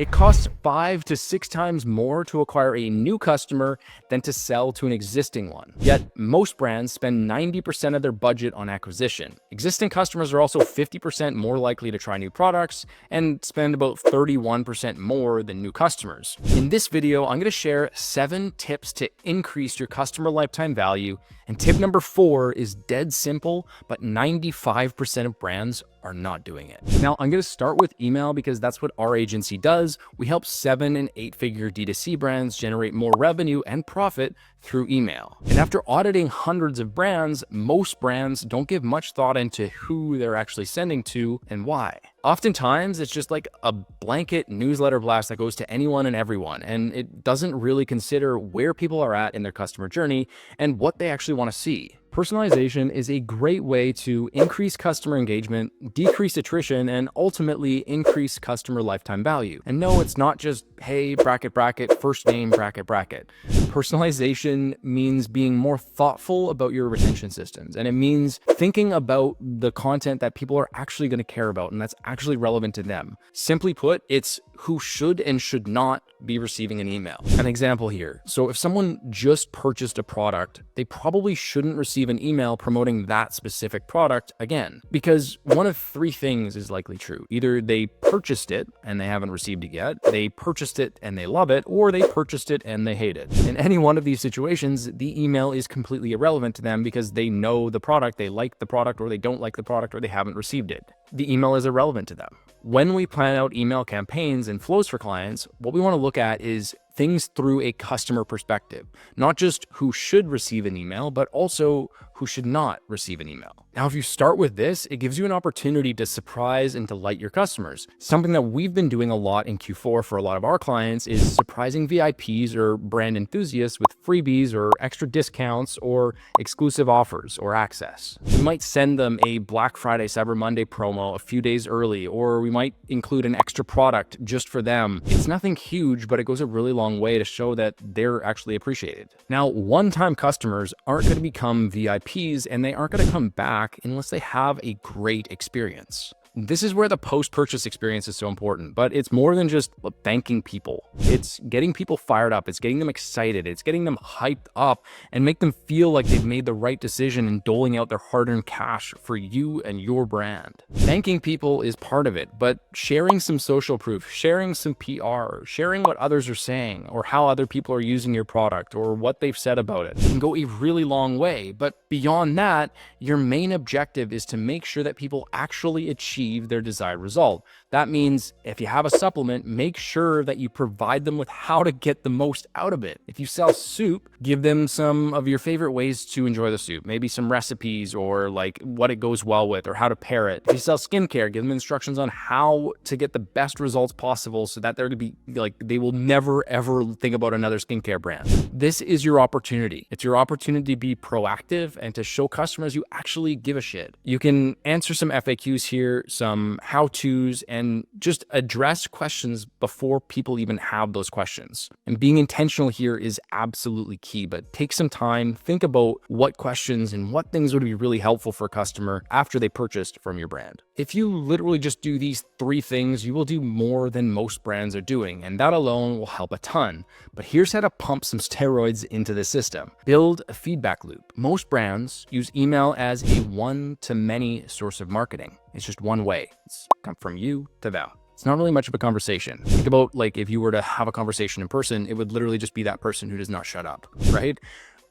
It costs 5 to 6 times more to acquire a new customer than to sell to an existing one. Yet, most brands spend 90% of their budget on acquisition. Existing customers are also 50% more likely to try new products and spend about 31% more than new customers. In this video, I'm going to share 7 tips to increase your customer lifetime value. And tip number 4 is dead simple, but 95% of brands are not doing it. Now, I'm going to start with email because that's what our agency does. We help 7- and 8-figure D2C brands generate more revenue and profit through email. And after auditing hundreds of brands, most brands don't give much thought into who they're actually sending to and why. Oftentimes, it's just like a blanket newsletter blast that goes to anyone and everyone, and it doesn't really consider where people are at in their customer journey and what they actually want to see. Personalization is a great way to increase customer engagement, decrease attrition, and ultimately increase customer lifetime value. And no, it's not just, hey, bracket, bracket, first name, bracket, bracket. Personalization means being more thoughtful about your retention systems. And it means thinking about the content that people are actually going to care about and that's actually relevant to them. Simply put, it's who should and should not be receiving an email. An example here. So if someone just purchased a product, they probably shouldn't receive an email promoting that specific product again, because one of 3 things is likely true. Either they purchased it and they haven't received it yet, they purchased it and they love it, or they purchased it and they hate it. In any one of these situations, the email is completely irrelevant to them because they know the product, they like the product, or they don't like the product, or they haven't received it. The email is irrelevant to them. When we plan out email campaigns and flows for clients, what we want to look at is things through a customer perspective, not just who should receive an email, but also who should not receive an email. Now, if you start with this, it gives you an opportunity to surprise and delight your customers. Something that we've been doing a lot in Q4 for a lot of our clients is surprising VIPs or brand enthusiasts with freebies or extra discounts or exclusive offers or access. We might send them a Black Friday, Cyber Monday promo a few days early, or we might include an extra product just for them. It's nothing huge, but it goes a really long way to show that they're actually appreciated. Now, one-time customers aren't going to become VIPs and they aren't going to come back unless they have a great experience. This is where the post-purchase experience is so important, but it's more than just thanking people. It's getting people fired up. It's getting them excited. It's getting them hyped up and make them feel like they've made the right decision in doling out their hard-earned cash for you and your brand. Thanking people is part of it, but sharing some social proof, sharing some PR, sharing what others are saying or how other people are using your product or what they've said about it can go a really long way. But beyond that, your main objective is to make sure that people actually achieve their desired result. That means if you have a supplement, make sure that you provide them with how to get the most out of it. If you sell soup, give them some of your favorite ways to enjoy the soup, maybe some recipes or like what it goes well with or how to pair it. If you sell skincare, give them instructions on how to get the best results possible so that they're to be like, they will never ever think about another skincare brand. This is your opportunity. It's your opportunity to be proactive and to show customers you actually give a shit. You can answer some FAQs here, some how-tos, and just address questions before people even have those questions. And being intentional here is absolutely key, but take some time, think about what questions and what things would be really helpful for a customer after they purchased from your brand. If you literally just do these 3 things, you will do more than most brands are doing, and that alone will help a ton. But here's how to pump some steroids into the system. Build a feedback loop. Most brands use email as a one-to-many source of marketing. It's just one way. It's come from you to them. It's not really much of a conversation. Think about like if you were to have a conversation in person, it would literally just be that person who does not shut up, right?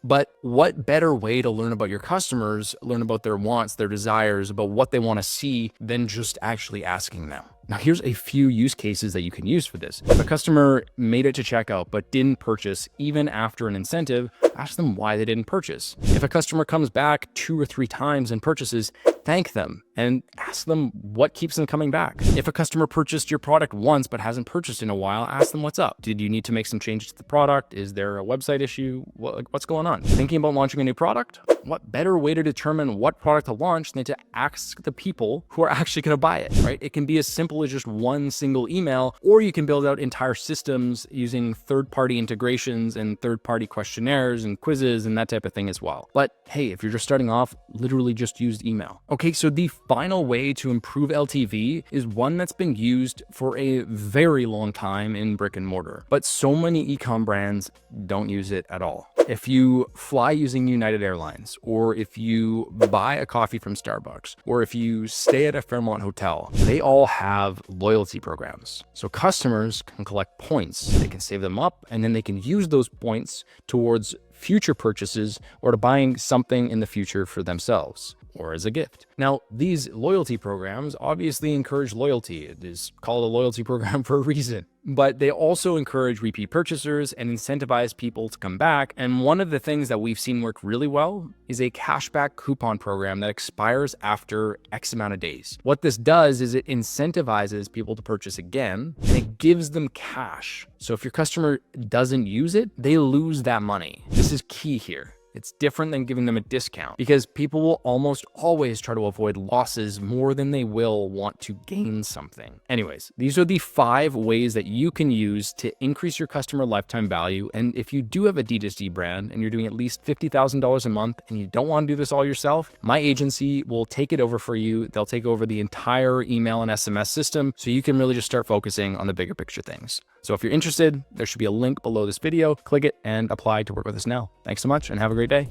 But what better way to learn about your customers, learn about their wants, their desires, about what they want to see than just actually asking them? Now, here's a few use cases that you can use for this. If a customer made it to checkout but didn't purchase even after an incentive, ask them why they didn't purchase. If a customer comes back 2 or 3 times and purchases, thank them and ask them what keeps them coming back. If a customer purchased your product once but hasn't purchased in a while, ask them what's up. Did you need to make some changes to the product? Is there a website issue? What's going on? Thinking about launching a new product? What better way to determine what product to launch than to ask the people who are actually going to buy it, right? It can be as simple simple as just one single email, or you can build out entire systems using third-party integrations and third-party questionnaires and quizzes and that type of thing as well. But hey, if you're just starting off, literally just use email. Okay, so the final way to improve LTV is one that's been used for a very long time in brick and mortar, but so many e-com brands don't use it at all. If you fly using United Airlines, or if you buy a coffee from Starbucks, or if you stay at a Fairmont hotel, they all have loyalty programs. So customers can collect points, they can save them up, and then they can use those points towards future purchases or to buying something in the future for themselves or as a gift. Now, these loyalty programs obviously encourage loyalty. It is called a loyalty program for a reason, but they also encourage repeat purchasers and incentivize people to come back. And one of the things that we've seen work really well is a cashback coupon program that expires after X amount of days. What this does is it incentivizes people to purchase again, and it gives them cash. So if your customer doesn't use it, they lose that money. This is key here. It's different than giving them a discount because people will almost always try to avoid losses more than they will want to gain something. Anyways, these are the 5 ways that you can use to increase your customer lifetime value. And if you do have a D2C brand and you're doing at least $50,000 a month and you don't want to do this all yourself, my agency will take it over for you. They'll take over the entire email and SMS system so you can really just start focusing on the bigger picture things. So if you're interested, there should be a link below this video. Click it and apply to work with us now. Thanks so much and have a great day.